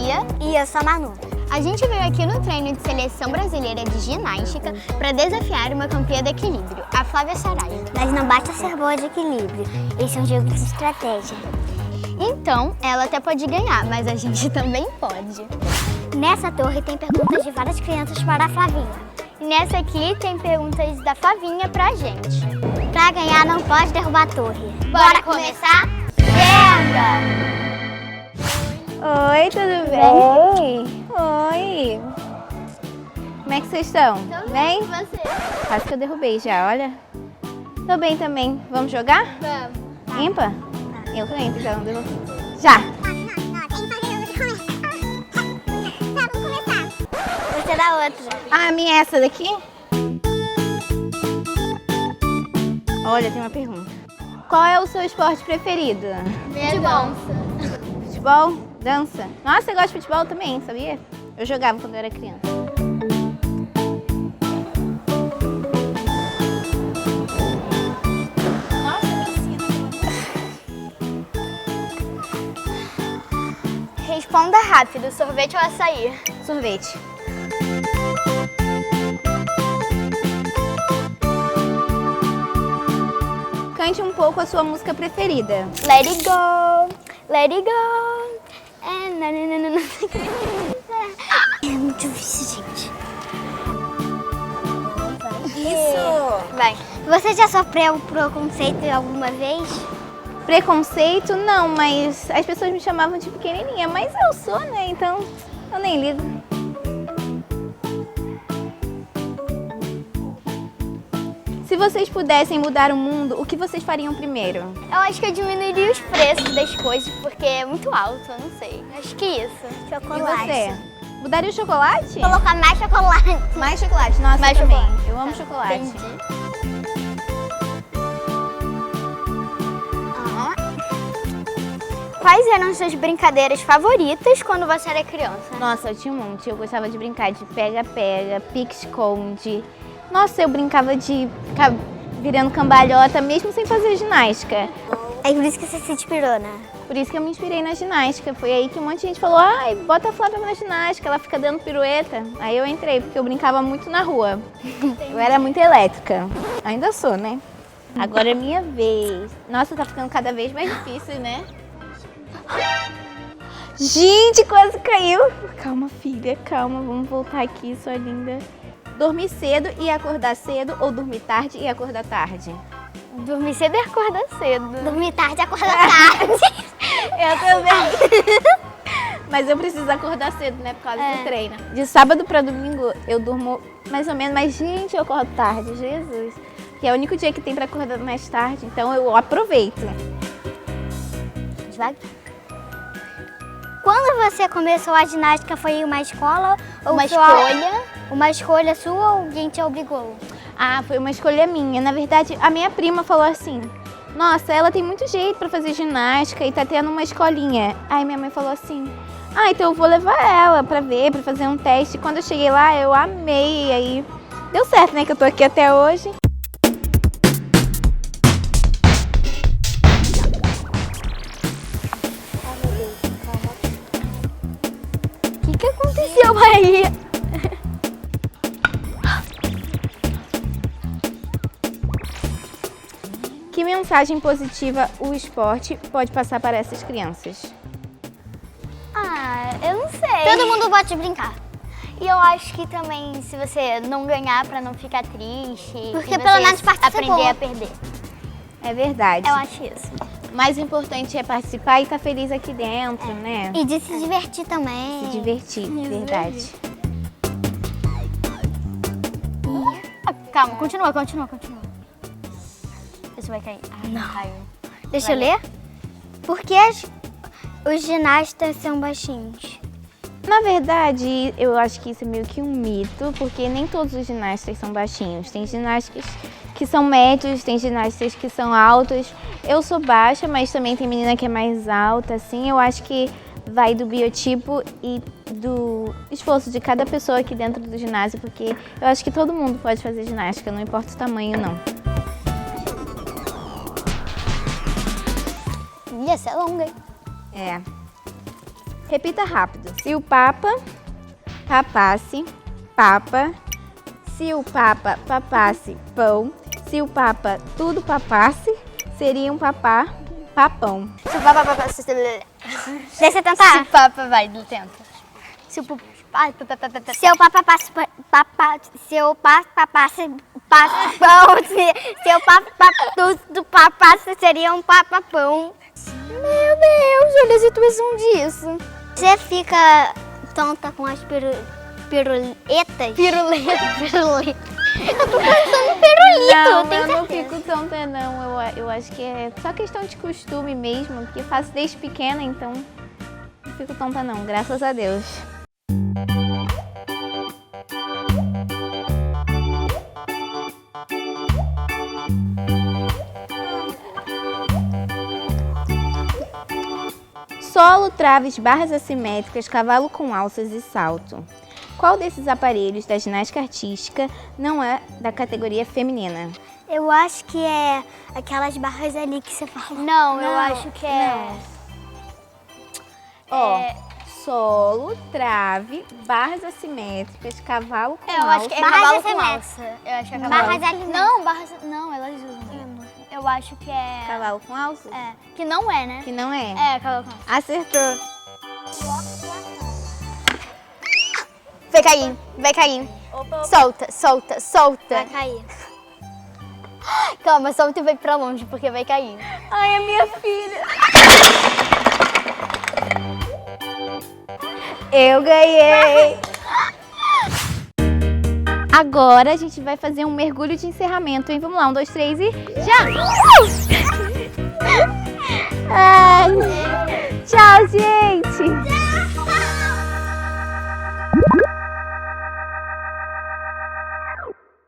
Bia. E eu sou a Manu. A gente veio aqui no treino de seleção brasileira de ginástica para desafiar uma campeã de equilíbrio, a Flávia Saraiva. Mas não basta ser boa de equilíbrio, esse é um jogo de estratégia. Então, ela até pode ganhar, mas a gente também pode. Nessa torre tem perguntas de várias crianças para a Flavinha. E nessa aqui tem perguntas da Flavinha pra gente. Pra ganhar não pode derrubar a torre. Bora começar? Venda! Oi, tudo bem? Oi! Como é que vocês estão? Bem? E você? Quase que eu derrubei já, olha. Tô bem também. Vamos jogar? Vamos. Ímpar? Eu tô ímpar, então. Já! Você é da outra. Ah, a minha é essa daqui? Olha, tem uma pergunta. Qual é o seu esporte preferido? Dança. Futebol? Dança? Nossa, eu gosto de futebol também, sabia? Eu jogava quando eu era criança. Nossa, me ensina. Responda rápido, sorvete ou açaí? Sorvete. Cante um pouco a sua música preferida. Let it go, let it go. É muito difícil, gente. Isso! Vai. Você já sofreu preconceito alguma vez? Preconceito? Não, mas as pessoas me chamavam de pequenininha, mas eu sou, né? Então eu nem ligo. Se vocês pudessem mudar o mundo, o que vocês fariam primeiro? Eu acho que eu diminuiria os preços das coisas, porque é muito alto, eu não sei. Acho que isso. E Chocolate. você? Mudaria o chocolate? Colocar mais chocolate. Mais chocolate, nossa, Mais eu também. chocolate. Eu amo chocolate. Entendi. Quais eram suas brincadeiras favoritas quando você era criança? Nossa, eu tinha um monte. Eu gostava de brincar de pega-pega, pique-esconde. Nossa, eu brincava de ficar virando cambalhota mesmo sem fazer ginástica. É por isso que você se inspirou, né? Por isso que eu me inspirei na ginástica. Foi aí que um monte de gente falou, ai, bota a Flávia na ginástica, ela fica dando pirueta. Aí eu entrei, porque eu brincava muito na rua. Eu era muito elétrica. Ainda sou, né? Agora é minha vez. Nossa, tá ficando cada vez mais difícil, né? Gente, quase caiu. Calma, filha, calma. Vamos voltar aqui, sua linda. Dormir cedo e acordar cedo ou dormir tarde e acordar tarde? Dormir cedo e acordar cedo. Dormir tarde e acordar tarde. Eu também. Mas eu preciso acordar cedo, né? Por causa do treino. De sábado pra domingo eu durmo mais ou menos, mas gente, eu acordo tarde, Jesus. Que é o único dia que tem pra acordar mais tarde, então eu aproveito. Devagar. Quando você começou a ginástica, foi uma escola ou Uma foi escolha. Uma escolha sua ou alguém te obrigou? Ah, foi uma escolha minha. Na verdade, a minha prima falou assim, nossa, ela tem muito jeito pra fazer ginástica e tá tendo uma escolinha. Aí minha mãe falou assim, ah, então eu vou levar ela pra ver, pra fazer um teste. Quando eu cheguei lá, eu amei. Aí deu certo, né, que eu tô aqui até hoje. O que aconteceu aí? Que mensagem positiva o esporte pode passar para essas crianças? Ah, eu não sei. Todo mundo pode brincar. E eu acho que também, se você não ganhar, pra não ficar triste. Porque e pelo você menos participou. aprender a perder. É verdade. Eu acho isso. O mais importante é participar e estar feliz aqui dentro, né? E de se divertir também. Se divertir, verdade. Ah, calma, continua. Isso vai cair. Ai, não caiu. Deixa eu Vai ler. Por que os ginastas são baixinhos? Na verdade, eu acho que isso é meio que um mito, porque nem todos os ginastas são baixinhos. Tem ginastas que são médios, tem ginastas que são altos. Eu sou baixa, mas também tem menina que é mais alta, assim. Eu acho que vai do biotipo e do esforço de cada pessoa aqui dentro do ginásio, porque eu acho que todo mundo pode fazer ginástica, não importa o tamanho, não. Essa é longa, hein? É. Repita rápido. Se o Papa papasse papa, se o Papa papasse pão, se o Papa tudo papasse, seria um papá papão. Se o Papa papasse... Deixa eu tentar. Se o Papa vai, tenta. Se o Papa... Se o papa passe se o papa passe pão, se o papa tudo papasse, seria um papapão. Meu Deus, olha as situações disso. Você fica tonta com as piruletas? Pirulito. Eu tô pensando em pirulito, Não, tem eu não certeza. fico tonta não, eu acho que é só questão de costume mesmo, que eu faço desde pequena, então não fico tonta não, graças a Deus. Solo, traves, barras assimétricas, cavalo com alças e salto. Qual desses aparelhos da ginástica artística não é da categoria feminina? Eu acho que é aquelas barras ali que você falou. Não, eu acho que é... Ó, solo, trave, barras assimétricas, cavalo com Eu acho que é Barras cavalo com assimétricas. alça. Eu acho que é cavalo. Barras alimentares. Não, barras... Não, elas usam. Eu acho que é... Cavalo com alças? É. Que não é, né? Que não é. É, cavalo com alça. Acertou. Vai cair, vai cair. Solta, solta, solta. Vai cair. Calma, solta e vai pra longe, porque vai cair. Ai, a minha filha. Eu ganhei. Agora a gente vai fazer um mergulho de encerramento, hein? Vamos lá, 1, 2, 3 e já!